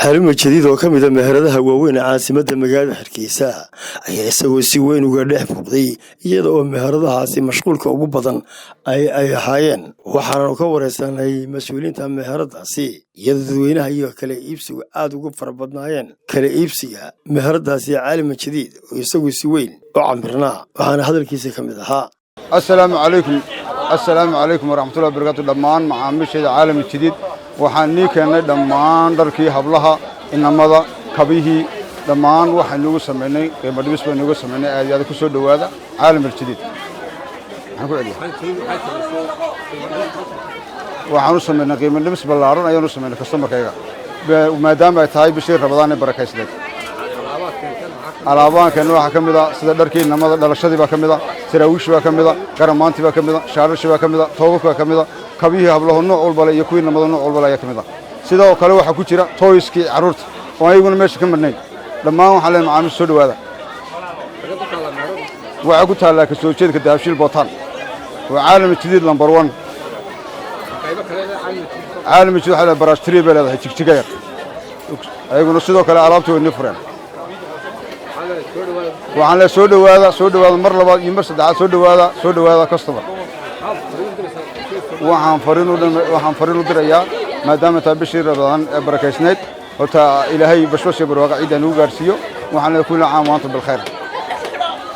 xarimo jadiid oo kamid ah meheradaha waaweyn caasimada magaalada Hargeysa ayaa isagoo si weyn uga dhex muuqday iyada oo meheradahaasi mashquulka ugu badan ay ahaayeen waxaana ka wareysanay mas'uuliyiinta meheradaasi iyada dadweynaha iyo kale iibsiga aad ugu farabadnaayeen kale iibsiga meheradaasi xarimo jadiid oo isagoo si weyn u camirnaa waxaana hadalkiisa kamid ahaa السلام عليكم ورحمة الله وبركاته دمان معاملة عالم الجديد وحني كنا دمان دركي حبلها إنما ذا كبيه دمان وحنوج سمعني مدرس بنوج سمعني هذا كسر دوّادة عالم الجديد هنقول عليه وحنوج سمعني كي مدرس بالعرض أيونوج سمعني كسر كيا وما دام تاي بشير رمضان بركة سلك alaabaan kan waxa kamid ah sida dharkii namada dhalashadii ba kamid ah sirawish ba kamid ah garamaanti ba kamid ah shaarish ba kamid ah toobka kamid ah kabihi hablaho nooc walba iyo kuwii namada nooc walba ayaa kamid ah sidoo kale waxa ku jira toyski caruurta oo ayaguna meesha ka marnay dhamaan waxa la macaamiil soo dhawaada waxa ku taala ka soo jeedka daabshil bootan waa caalam jadiid number 1 caalam jadiid waxa barashtri baa leedahay jigjiga ayaguna sidoo kale alaabtooda nifreen waxaan la soo dhawaada mar labaad iyo mar saddexaad soo dhawaada customer waxaan fariin u dirayaa maadaama taa bishii Ramadaan barakeysnayd horta ilaahay bashbasha barwaaqo ciidan ugu gaarsiiyo waxaan la kulaa caam waanta bil khayr